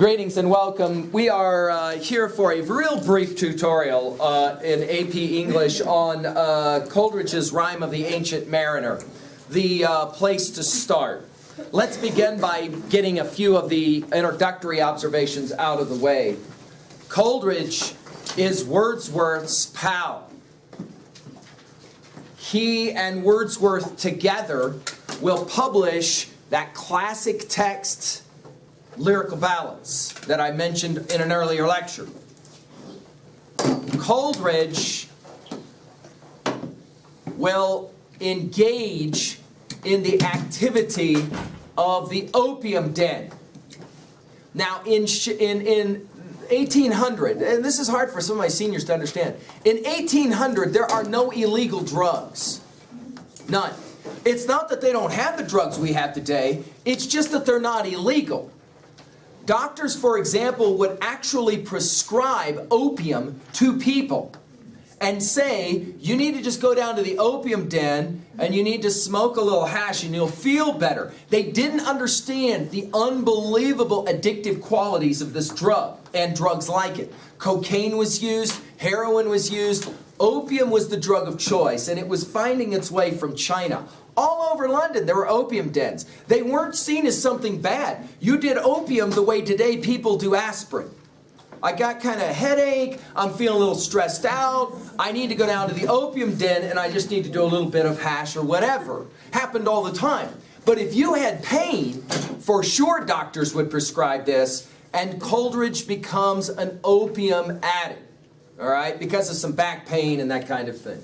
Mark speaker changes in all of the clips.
Speaker 1: Greetings and welcome. We are here for a real brief tutorial in AP English on Coleridge's Rime of the Ancient Mariner, the place to start. Let's begin by getting a few of the introductory observations out of the way. Coleridge is Wordsworth's pal. He and Wordsworth together will publish that classic text, Lyrical Ballads, that I mentioned in an earlier lecture. Coleridge will engage in the activity of the opium den. Now, in 1800, and this is hard for some of my seniors to understand, in 1800 there are no illegal drugs. None. It's not that they don't have the drugs we have today, it's just that they're not illegal. Doctors, for example, would actually prescribe opium to people and say, you need to just go down to the opium den and you need to smoke a little hash and you'll feel better. They didn't understand the unbelievable addictive qualities of this drug and drugs like it. Cocaine was used, heroin was used, opium was the drug of choice, and it was finding its way from China. All over London, there were opium dens. They weren't seen as something bad. You did opium the way today people do aspirin. I got kind of a headache, I'm feeling a little stressed out, I need to go down to the opium den and I just need to do a little bit of hash or whatever. Happened all the time. But if you had pain, for sure doctors would prescribe this, and Coleridge becomes an opium addict, all right, because of some back pain and that kind of thing.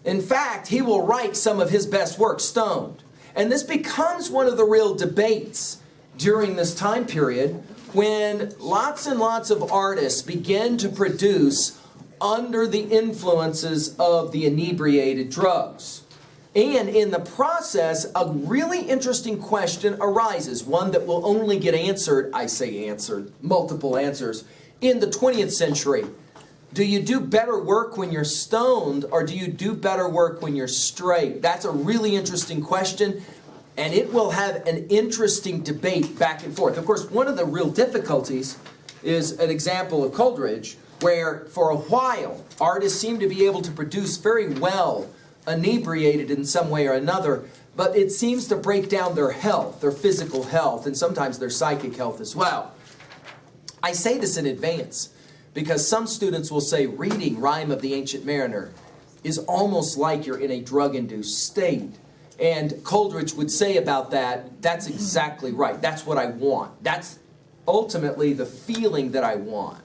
Speaker 1: In fact, he will write some of his best work stoned. And this becomes one of the real debates during this time period when lots and lots of artists begin to produce under the influences of the inebriated drugs. And in the process, a really interesting question arises, one that will only get answered, I say answered, multiple answers, in the 20th century. Do you do better work when you're stoned, or do you do better work when you're straight? That's a really interesting question, and it will have an interesting debate back and forth. Of course, one of the real difficulties is an example of Coleridge, where for a while, artists seem to be able to produce very well, inebriated in some way or another, but it seems to break down their health, their physical health, and sometimes their psychic health as well. I say this in advance, because some students will say reading Rime of the Ancient Mariner is almost like you're in a drug-induced state. And Coleridge would say about that, that's exactly right. That's what I want. That's ultimately the feeling that I want.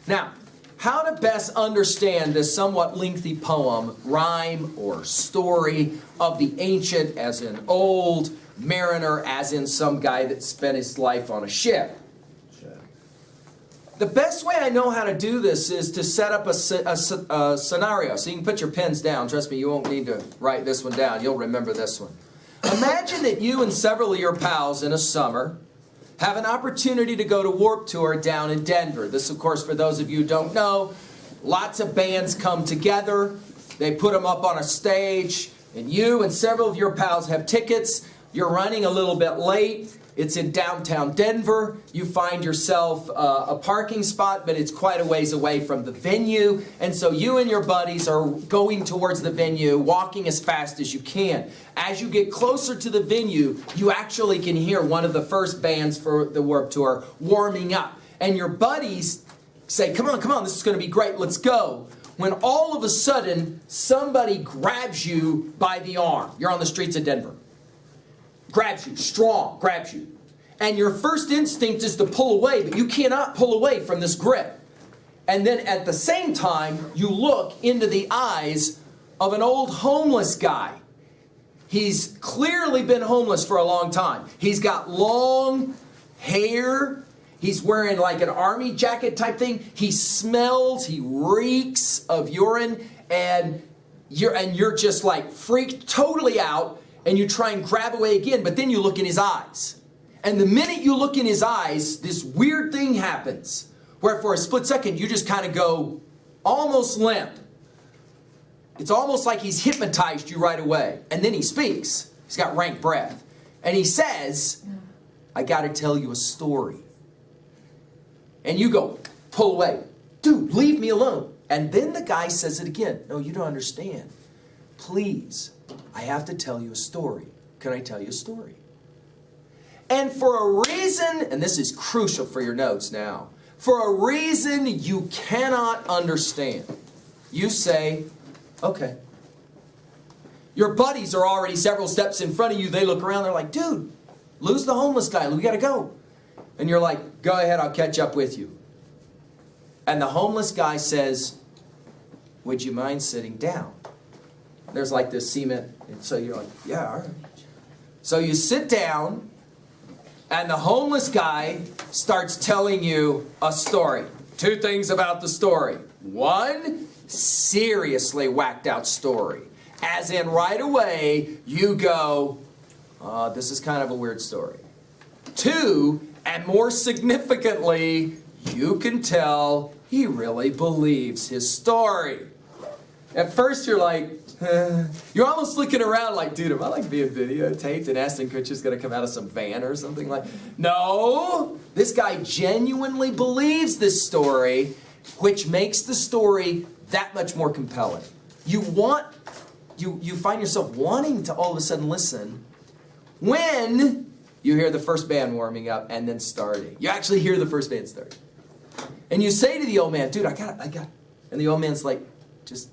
Speaker 1: Now, how to best understand this somewhat lengthy poem, rhyme or story of the ancient, as in old, mariner, as in some guy that spent his life on a ship? The best way I know how to do this is to set up a scenario. So you can put your pens down. Trust me, you won't need to write this one down. You'll remember this one. Imagine that you and several of your pals in a summer have an opportunity to go to Warped Tour down in Denver. This, of course, for those of you who don't know, lots of bands come together. They put them up on a stage, and you and several of your pals have tickets. You're running a little bit late. It's in downtown Denver. You find yourself a parking spot, but it's quite a ways away from the venue. And so you and your buddies are going towards the venue, walking as fast as you can. As you get closer to the venue, you actually can hear one of the first bands for the Warped Tour warming up. And your buddies say, come on, this is going to be great, let's go. When all of a sudden, somebody grabs you by the arm. You're on the streets of Denver. Grabs you, strong, grabs you. And your first instinct is to pull away, but you cannot pull away from this grip. And then at the same time, you look into the eyes of an old homeless guy. He's clearly been homeless for a long time. He's got long hair. He's wearing like an army jacket type thing. He smells, he reeks of urine, and you're just like freaked totally out. And you try and grab away again, but then you look in his eyes. And the minute you look in his eyes, this weird thing happens, where for a split second you just kind of go almost limp. It's almost like he's hypnotized you right away. And then he speaks. He's got rank breath. And he says, I got to tell you a story. And you go, pull away. Dude, leave me alone. And then the guy says it again. No, you don't understand. Please, I have to tell you a story. Can I tell you a story? And for a reason, and this is crucial for your notes now, for a reason you cannot understand, you say, okay. Your buddies are already several steps in front of you. They look around. They're like, dude, lose the homeless guy. We got to go. And you're like, go ahead. I'll catch up with you. And the homeless guy says, would you mind sitting down? There's like this cement. And so you're like, yeah, all right. So you sit down. And the homeless guy starts telling you a story. Two things about the story. One, seriously whacked out story. As in right away, you go, this is kind of a weird story. Two, and more significantly, you can tell he really believes his story. At first you're like, you're almost looking around like, dude, am I like being videotaped and Ashton Kutcher's going to come out of some van or something like? No, this guy genuinely believes this story, which makes the story that much more compelling. You find yourself wanting to all of a sudden listen when you hear the first band warming up and then starting. You actually hear the first band starting. And you say to the old man, dude, I got. And the old man's like, just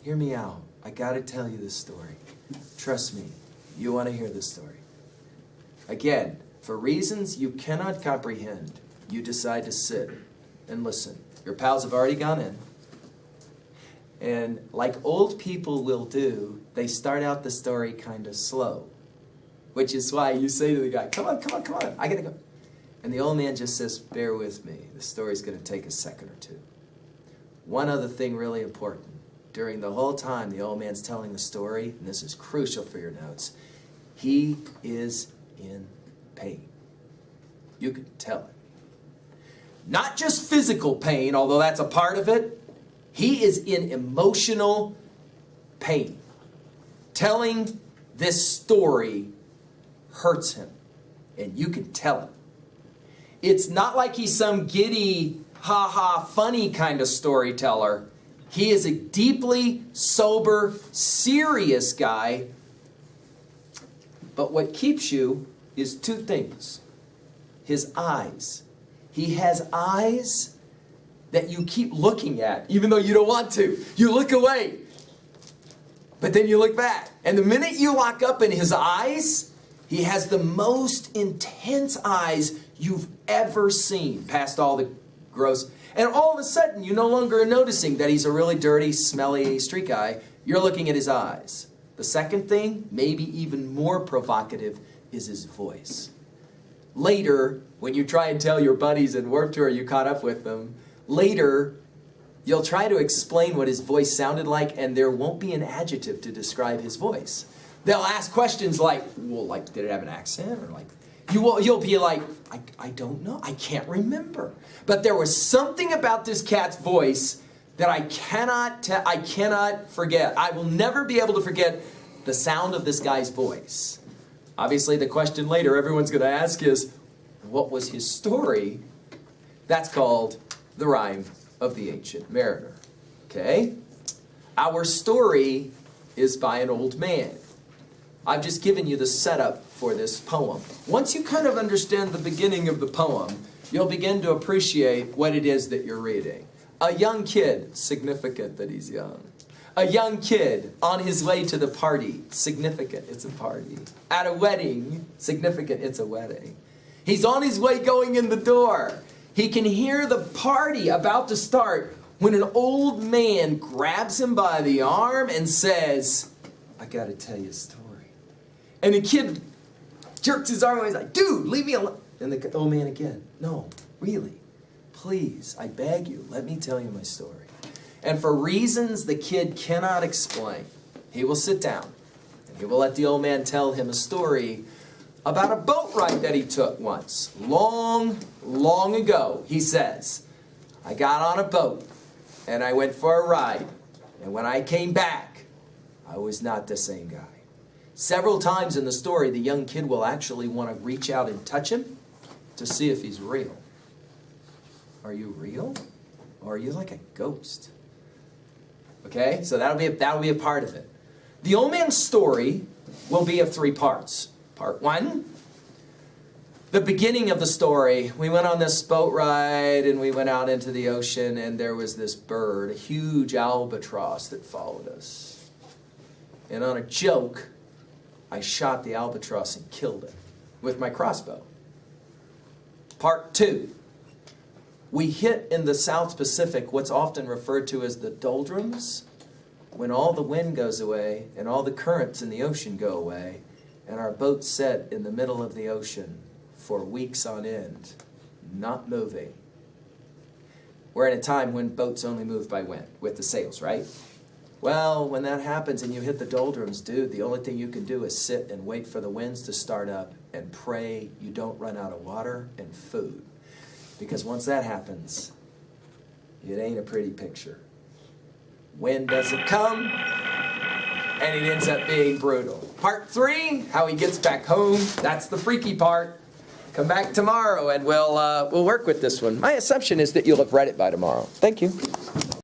Speaker 1: hear me out. I got to tell you this story. Trust me, you want to hear this story. Again, for reasons you cannot comprehend, you decide to sit and listen. Your pals have already gone in. And like old people will do, they start out the story kind of slow. Which is why you say to the guy, come on, I got to go. And the old man just says, bear with me. The story's going to take a second or two. One other thing really important. During the whole time the old man's telling the story, and this is crucial for your notes, he is in pain. You can tell it. Not just physical pain, although that's a part of it. He is in emotional pain. Telling this story hurts him, and you can tell it. It's not like he's some giddy, ha-ha, funny kind of storyteller. He is a deeply sober, serious guy. But what keeps you is two things. His eyes. He has eyes that you keep looking at, even though you don't want to. You look away, but then you look back. And the minute you lock up in his eyes, he has the most intense eyes you've ever seen, past all the gross. And all of a sudden, you no longer are noticing that he's a really dirty, smelly street guy. You're looking at his eyes. The second thing, maybe even more provocative, is his voice. Later, when you try and tell your buddies in Warped Tour you caught up with them, later, you'll try to explain what his voice sounded like, and there won't be an adjective to describe his voice. They'll ask questions like, well, like, did it have an accent? Or like, you'll be like, I don't know. I can't remember. But there was something about this cat's voice that I cannot forget. I will never be able to forget the sound of this guy's voice. Obviously, the question later everyone's going to ask is, what was his story? That's called the Rime of the Ancient Mariner. Okay? Our story is by an old man. I've just given you the setup for this poem. Once you kind of understand the beginning of the poem, you'll begin to appreciate what it is that you're reading. A young kid, significant that he's young. A young kid on his way to the party, significant, it's a party. At a wedding, significant, it's a wedding. He's on his way going in the door. He can hear the party about to start when an old man grabs him by the arm and says, I gotta tell you a story. And the kid jerks his arm away. He's like, dude, leave me alone. And the old man again, no, really, please, I beg you, let me tell you my story. And for reasons the kid cannot explain, he will sit down and he will let the old man tell him a story about a boat ride that he took once, long, long ago. He says, I got on a boat and I went for a ride. And when I came back, I was not the same guy. Several times in the story, the young kid will actually want to reach out and touch him. to see if he's real. Are you real? Or are you like a ghost? Okay, so that'll be a part of it. The old man's story will be of 3 parts. Part 1, the beginning of the story. We went on this boat ride and we went out into the ocean, and there was this bird, a huge albatross that followed us. And on a joke, I shot the albatross and killed it with my crossbow. Part 2, we hit in the South Pacific what's often referred to as the doldrums, when all the wind goes away and all the currents in the ocean go away, and our boat set in the middle of the ocean for weeks on end, not moving. We're in a time when boats only move by wind, with the sails, right? Well, when that happens and you hit the doldrums, dude, the only thing you can do is sit and wait for the winds to start up and pray you don't run out of water and food. Because once that happens, it ain't a pretty picture. Wind doesn't come, and it ends up being brutal. Part 3, how he gets back home. That's the freaky part. Come back tomorrow, and we'll work with this one. My assumption is that you'll have read it by tomorrow. Thank you.